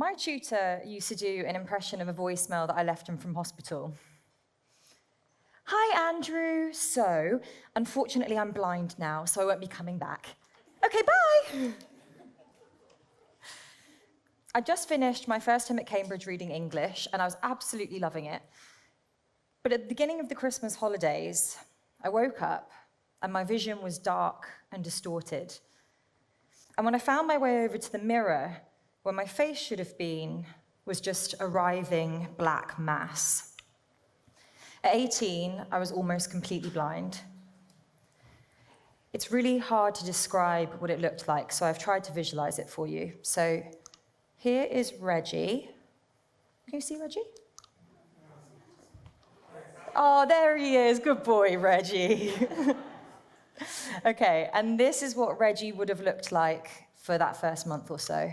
My tutor used to do an impression of a voicemail that I left him from hospital. Hi, Andrew. So, unfortunately, I'm blind now, so I won't be coming back. Okay, bye. I just finished my first term at Cambridge reading English, and I was absolutely loving it. But at the beginning of the Christmas holidays, I woke up, and my vision was dark and distorted. And when I found my way over to the mirror, where my face should have been was just a writhing black mass. At 18, I was almost completely blind. It's really hard to describe what it looked like, so I've tried to visualize it for you. So here is Reggie. Can you see Reggie? Oh, there he is. Good boy, Reggie. Okay, and this is what Reggie would have looked like for that first month or so.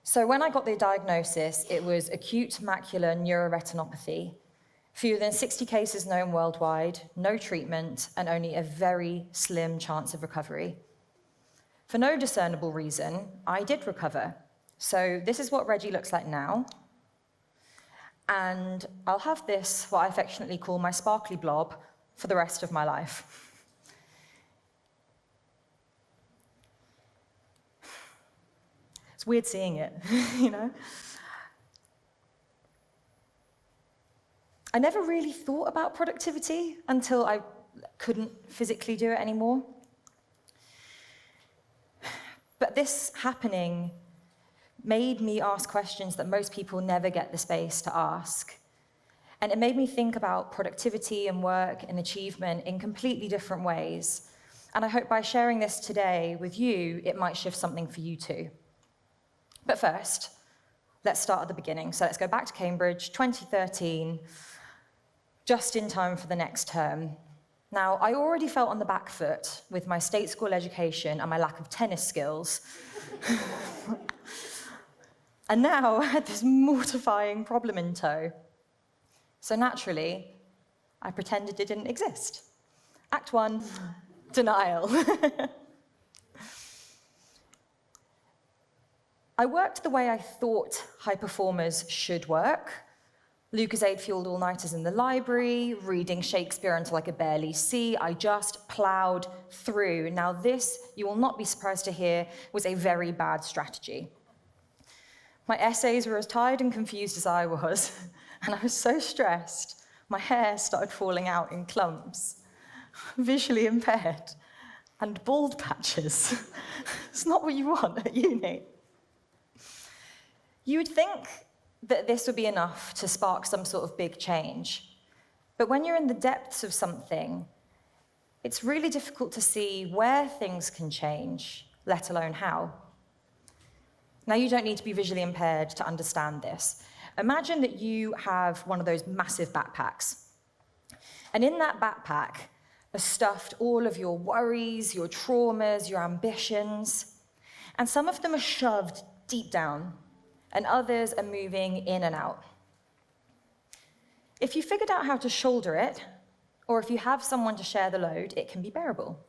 So when I got the diagnosis, it was acute macular neuroretinopathy. Fewer than 60 cases known worldwide, no treatment, and only a very slim chance of recovery. For no discernible reason, I did recover. So this is what Reggie looks like now. And I'll have this, what I affectionately call my sparkly blob, for the rest of my life. It's weird seeing it, you know? I never really thought about productivity until I couldn't physically do it anymore. But this happening made me ask questions that most people never get the space to ask. And it made me think about productivity and work and achievement in completely different ways. And I hope by sharing this today with you, it might shift something for you too. But first, let's start at the beginning. So let's go back to Cambridge, 2013, just in time for the next term. Now, I already felt on the back foot with my state school education and my lack of tennis skills. And now I had this mortifying problem in tow. So naturally, I pretended it didn't exist. Act 1, denial. I worked the way I thought high performers should work. Lucozade-fueled all-nighters in the library, reading Shakespeare until I could barely see. I just plowed through. Now this, you will not be surprised to hear, was a very bad strategy. My essays were as tired and confused as I was, and I was so stressed, my hair started falling out in clumps, visually impaired, and bald patches. It's not what you want at uni. You would think that this would be enough to spark some sort of big change. But when you're in the depths of something, it's really difficult to see where things can change, let alone how. Now, you don't need to be visually impaired to understand this. Imagine that you have one of those massive backpacks. And in that backpack are stuffed all of your worries, your traumas, your ambitions. And some of them are shoved deep down, and others are moving in and out. If you figured out how to shoulder it, or if you have someone to share the load, it can be bearable.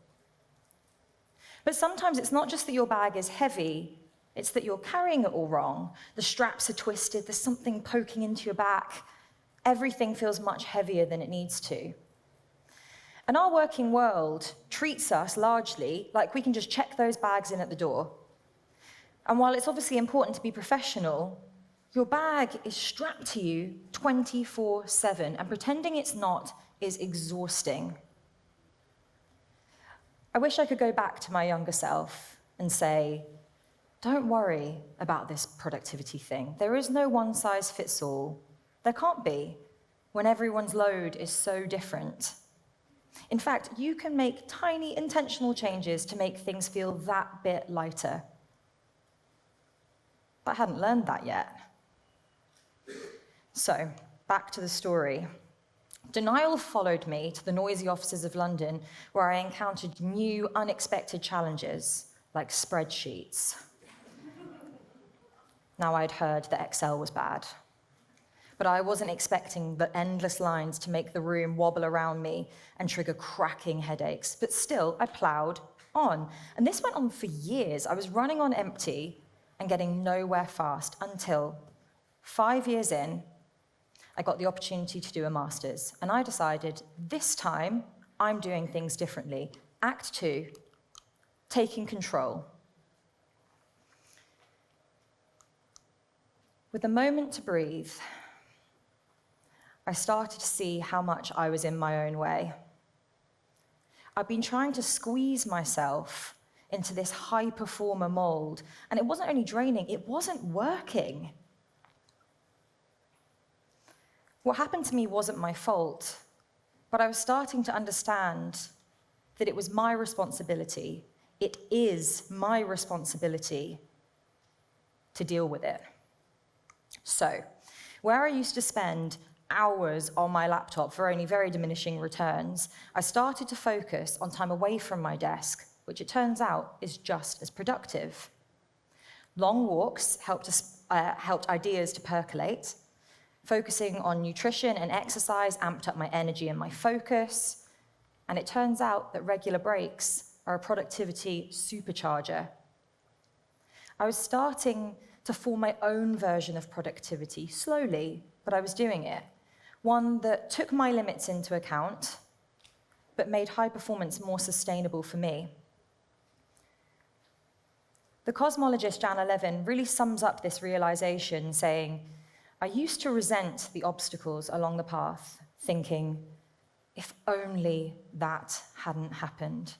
But sometimes it's not just that your bag is heavy, it's that you're carrying it all wrong. The straps are twisted, there's something poking into your back. Everything feels much heavier than it needs to. And our working world treats us largely like we can just check those bags in at the door. And while it's obviously important to be professional, your bag is strapped to you 24/7, and pretending it's not is exhausting. I wish I could go back to my younger self and say, don't worry about this productivity thing. There is no one size fits all. There can't be, when everyone's load is so different. In fact, you can make tiny intentional changes to make things feel that bit lighter. But I hadn't learned that yet. So, back to the story. Denial followed me to the noisy offices of London, where I encountered new, unexpected challenges, like spreadsheets. Now, I'd heard that Excel was bad, but I wasn't expecting the endless lines to make the room wobble around me and trigger cracking headaches. But still, I plowed on. And this went on for years. I was running on empty and getting nowhere fast until 5 years in, I got the opportunity to do a master's. And I decided, this time, I'm doing things differently. Act 2, taking control. With a moment to breathe, I started to see how much I was in my own way. I've been trying to squeeze myself into this high performer mold, and it wasn't only draining, it wasn't working. What happened to me wasn't my fault, but I was starting to understand that it was my responsibility. It is my responsibility to deal with it. So, where I used to spend hours on my laptop for only very diminishing returns, I started to focus on time away from my desk, which it turns out is just as productive. Long walks helped ideas to percolate. Focusing on nutrition and exercise amped up my energy and my focus. And it turns out that regular breaks are a productivity supercharger. I was starting to form my own version of productivity, slowly, but I was doing it. One that took my limits into account, but made high performance more sustainable for me. The cosmologist Jan Levin really sums up this realization, saying, I used to resent the obstacles along the path, thinking, if only that hadn't happened,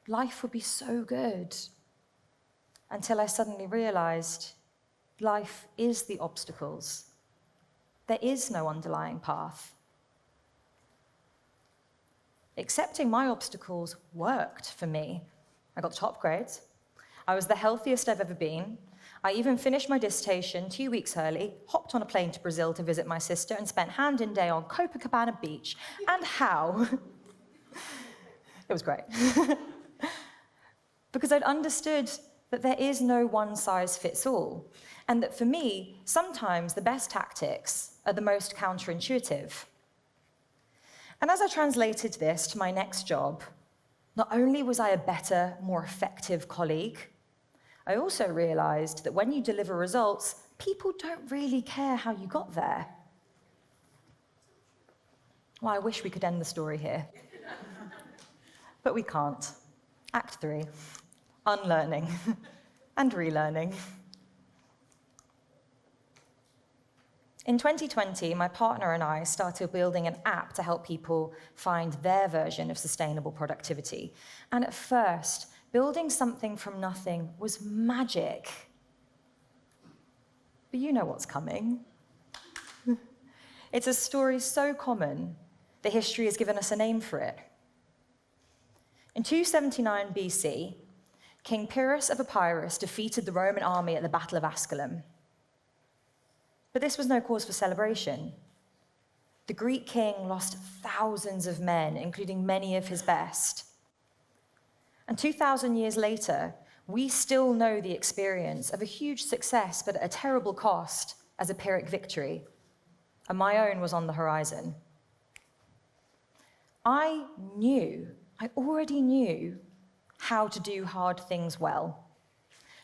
life would be so good. Until I suddenly realized, life is the obstacles. There is no underlying path. Accepting my obstacles worked for me. I got the top grades. I was the healthiest I've ever been. I even finished my dissertation 2 weeks early, hopped on a plane to Brazil to visit my sister, and spent hand in day on Copacabana Beach. And how? It was great. Because I'd understood that there is no one size fits all, and that for me, sometimes the best tactics are the most counterintuitive. And as I translated this to my next job, not only was I a better, more effective colleague, I also realized that when you deliver results, people don't really care how you got there. Well, I wish we could end the story here. But we can't. Act 3, unlearning and relearning. In 2020, my partner and I started building an app to help people find their version of sustainable productivity. And at first, building something from nothing was magic. But you know what's coming. It's a story so common that history has given us a name for it. In 279 BC, King Pyrrhus of Epirus defeated the Roman army at the Battle of Asculum. But this was no cause for celebration. The Greek king lost thousands of men, including many of his best. And 2,000 years later, we still know the experience of a huge success, but at a terrible cost, as a Pyrrhic victory. And my own was on the horizon. I already knew how to do hard things well.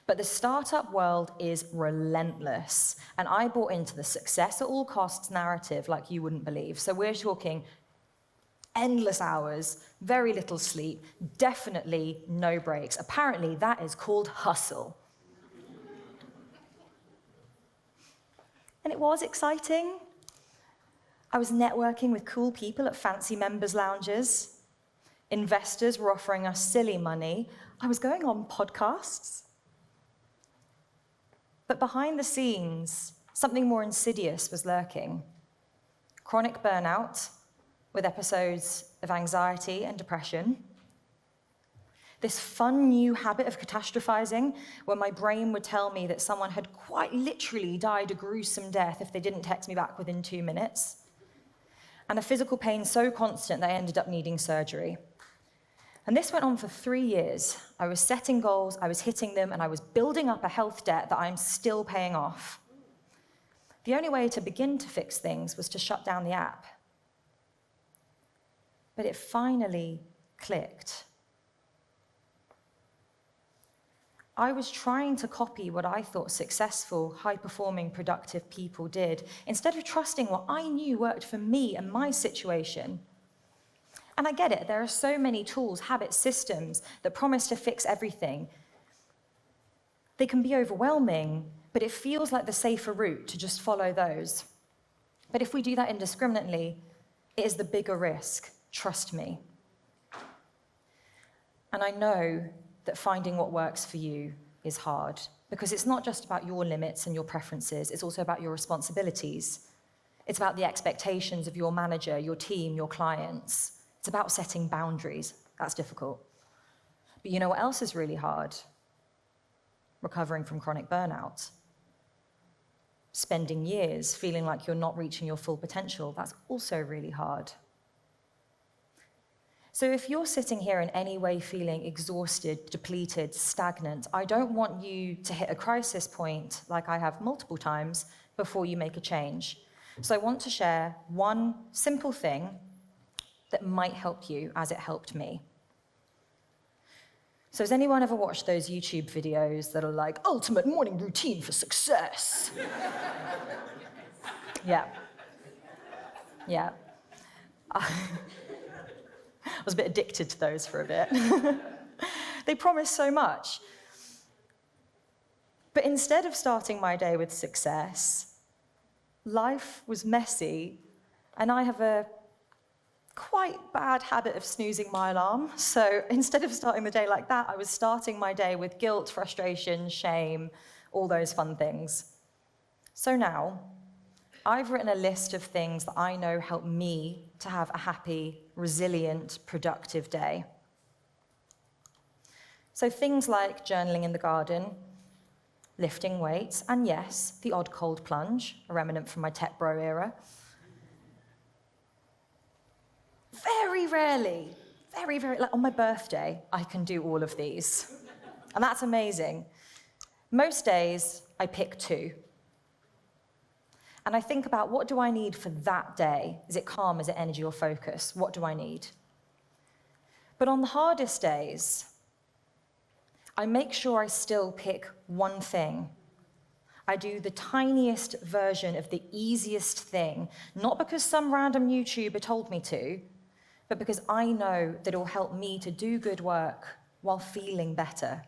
But the startup world is relentless, and I bought into the success at all costs narrative like you wouldn't believe. So we're talking endless hours, very little sleep, definitely no breaks. Apparently, that is called hustle. And it was exciting. I was networking with cool people at fancy members' lounges. Investors were offering us silly money. I was going on podcasts. But behind the scenes, something more insidious was lurking. Chronic burnout, with episodes of anxiety and depression. This fun new habit of catastrophizing, where my brain would tell me that someone had quite literally died a gruesome death if they didn't text me back within 2 minutes. And a physical pain so constant that I ended up needing surgery. And this went on for 3 years. I was setting goals, I was hitting them, and I was building up a health debt that I'm still paying off. The only way to begin to fix things was to shut down the app. But it finally clicked. I was trying to copy what I thought successful, high-performing, productive people did, instead of trusting what I knew worked for me and my situation. And I get it, there are so many tools, habits, systems that promise to fix everything. They can be overwhelming, but it feels like the safer route to just follow those. But if we do that indiscriminately, it is the bigger risk, trust me. And I know that finding what works for you is hard, because it's not just about your limits and your preferences, it's also about your responsibilities. It's about the expectations of your manager, your team, your clients. It's about setting boundaries. That's difficult. But you know what else is really hard? Recovering from chronic burnout. Spending years feeling like you're not reaching your full potential, that's also really hard. So if you're sitting here in any way feeling exhausted, depleted, stagnant, I don't want you to hit a crisis point like I have multiple times before you make a change. So I want to share one simple thing that might help you as it helped me. So has anyone ever watched those YouTube videos that are like, ultimate morning routine for success? Yeah. I was a bit addicted to those for a bit. They promise so much. But instead of starting my day with success, life was messy, and I have a quite bad habit of snoozing my alarm. So instead of starting the day like that, I was starting my day with guilt, frustration, shame, all those fun things. So now, I've written a list of things that I know help me to have a happy, resilient, productive day. So things like journaling in the garden, lifting weights, and yes, the odd cold plunge, a remnant from my tech bro era. Very rarely, like on my birthday, I can do all of these. And that's amazing. Most days, I pick 2. And I think about, what do I need for that day? Is it calm? Is it energy or focus? What do I need? But on the hardest days, I make sure I still pick one thing. I do the tiniest version of the easiest thing, not because some random YouTuber told me to, but because I know that it will help me to do good work while feeling better.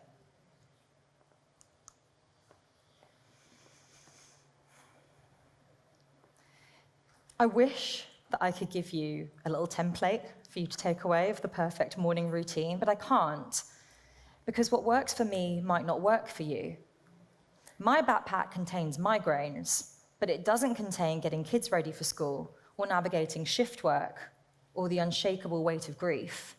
I wish that I could give you a little template for you to take away of the perfect morning routine, but I can't, because what works for me might not work for you. My backpack contains migraines, but it doesn't contain getting kids ready for school or navigating shift work or the unshakable weight of grief.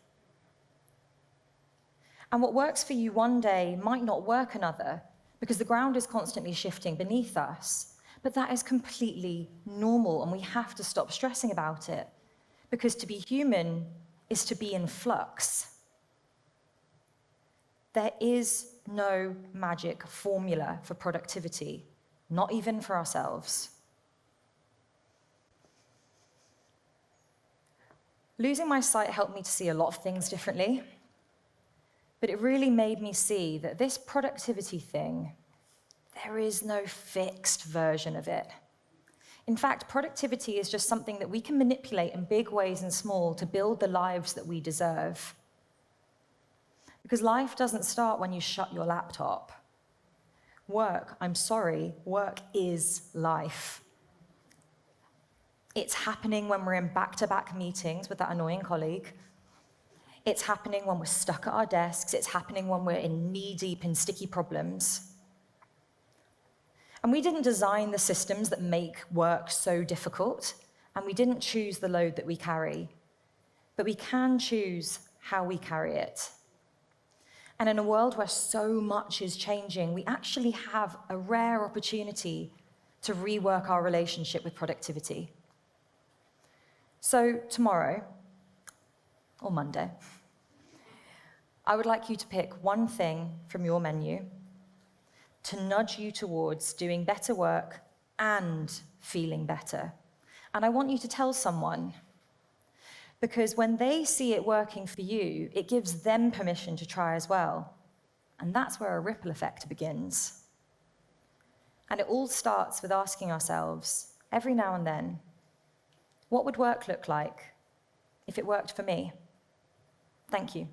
And what works for you one day might not work another, because the ground is constantly shifting beneath us. But that is completely normal, and we have to stop stressing about it, because to be human is to be in flux. There is no magic formula for productivity, not even for ourselves. Losing my sight helped me to see a lot of things differently, but it really made me see that this productivity thing, there is no fixed version of it. In fact, productivity is just something that we can manipulate in big ways and small to build the lives that we deserve. Because life doesn't start when you shut your laptop. Work is life. It's happening when we're in back-to-back meetings with that annoying colleague. It's happening when we're stuck at our desks. It's happening when we're knee-deep in sticky problems. And we didn't design the systems that make work so difficult, and we didn't choose the load that we carry. But we can choose how we carry it. And in a world where so much is changing, we actually have a rare opportunity to rework our relationship with productivity. So tomorrow, or Monday, I would like you to pick one thing from your menu to nudge you towards doing better work and feeling better. And I want you to tell someone, because when they see it working for you, it gives them permission to try as well. And that's where a ripple effect begins. And it all starts with asking ourselves, every now and then, what would work look like if it worked for me? Thank you.